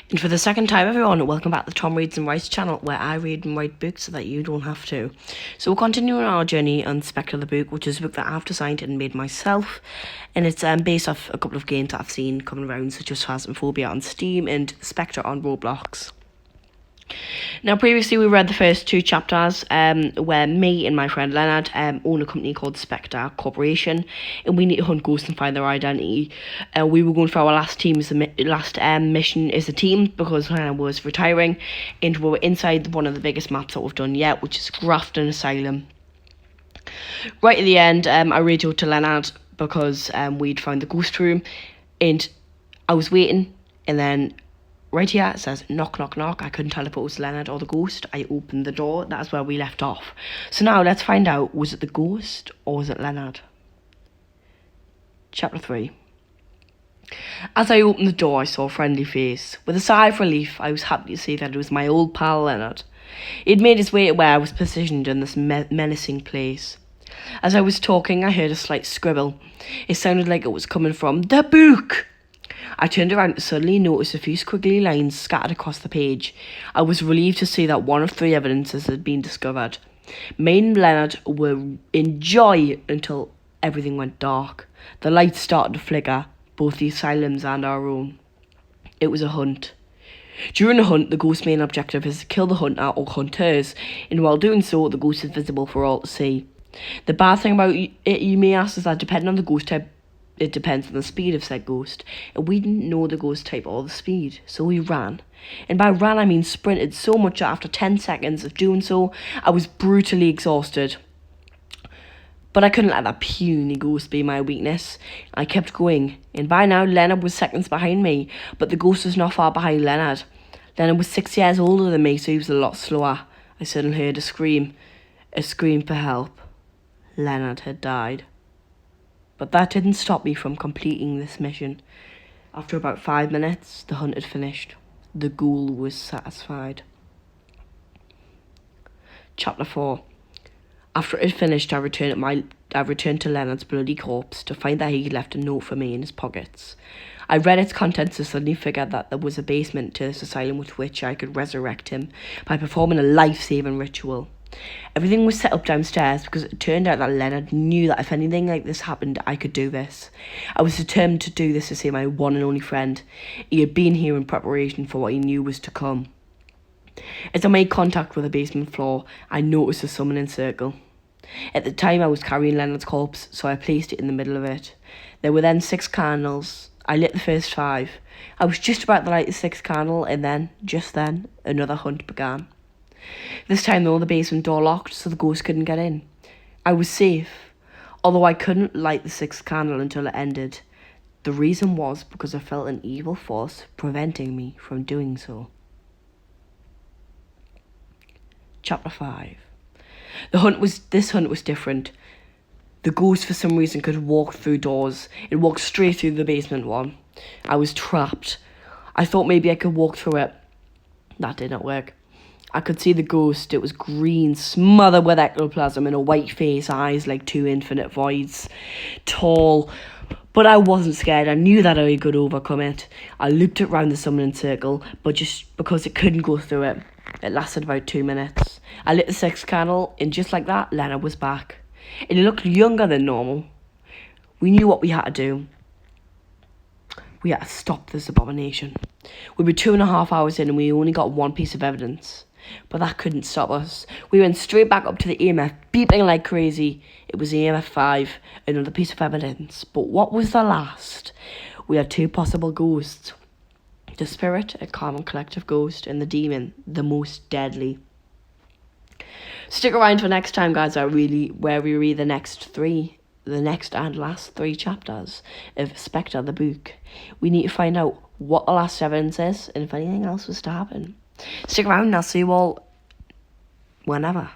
And for the second time, everyone, welcome back to the Tom Reads and Writes channel, where I read and write books so that you don't have to. So we're continuing our journey on Specter the book, which is a book that I've designed and made myself, and it's based off a couple of games that I've seen coming around, such as Phasmophobia on Steam and Specter on Roblox. Now, previously we read the first two chapters where me and my friend Leonard own a company called Specter Corporation, and we need to hunt ghosts and find their identity. We were going for our last mission as a team because Leonard was retiring, and we were inside one of the biggest maps that we've done yet, which is Grafton Asylum. Right at the end, I radioed to Leonard because we'd found the ghost room, and I was waiting, and then right here it says knock knock knock. I couldn't tell if it was Leonard or the ghost. I opened the door. That's where we left off. So now let's find out, was it the ghost or was it Leonard? Chapter 3. As I opened the door, I saw a friendly face. With a sigh of relief, I was happy to see that it was my old pal Leonard. He'd made his way to where I was positioned in this menacing place. As I was talking, I heard a slight scribble. It sounded like it was coming from the book. I turned around to suddenly notice a few squiggly lines scattered across the page. I was relieved to see that one of 3 evidences had been discovered. Me and Leonard were in joy until everything went dark. The lights started to flicker, both the asylum's and our own. It was a hunt. During the hunt, the ghost's main objective is to kill the hunter or hunters, and while doing so, the ghost is visible for all to see. The bad thing about it, you may ask, is that depending on the ghost type, it depends on the speed of said ghost, and we didn't know the ghost type or the speed, so we ran. And by ran, I mean sprinted so much that after 10 seconds of doing so, I was brutally exhausted. But I couldn't let that puny ghost be my weakness. I kept going, and by now Leonard was seconds behind me, but the ghost was not far behind Leonard. Leonard was 6 years older than me, so he was a lot slower. I suddenly heard a scream for help. Leonard had died. But that didn't stop me from completing this mission. After about 5 minutes, the hunt had finished. The ghoul was satisfied. Chapter 4. After it had finished, I returned to Leonard's bloody corpse to find that he had left a note for me in his pockets. I read its contents and suddenly figured that there was a basement to this asylum with which I could resurrect him by performing a life-saving ritual. Everything was set up downstairs because it turned out that Leonard knew that if anything like this happened, I could do this. I was determined to do this to save my one and only friend. He had been here in preparation for what he knew was to come. As I made contact with the basement floor, I noticed a summoning circle. At the time, I was carrying Leonard's corpse, so I placed it in the middle of it. There were then 6 candles. I lit the first 5. I was just about to light the 6th candle, and then, just then, another hunt began. This time though, the basement door locked, so the ghost couldn't get in. I was safe, although I couldn't light the 6th candle until it ended. The reason was because I felt an evil force preventing me from doing so. Chapter 5. This hunt was different. The ghost for some reason could walk through doors. It walked straight through the basement one. I was trapped. I thought maybe I could walk through it. That did not work. I could see the ghost. It was green, smothered with ectoplasm, and a white face, eyes like 2 infinite voids. Tall. But I wasn't scared. I knew that I could overcome it. I looped it round the summoning circle, but just because it couldn't go through it. It lasted about 2 minutes. I lit the 6th candle, and just like that, Leonard was back. And he looked younger than normal. We knew what we had to do. We had to stop this abomination. We were 2.5 hours in, and we only got 1 piece of evidence. But that couldn't stop us. We went straight back up to the EMF, beeping like crazy. It was EMF 5, another piece of evidence. But what was the last? We had 2 possible ghosts. The spirit, a common collective ghost, and the demon, the most deadly. Stick around for next time, guys, where we read the next and last 3 chapters of Specter the book. We need to find out what the last evidence is, and if anything else was to happen. Stick around and I'll see you all whenever.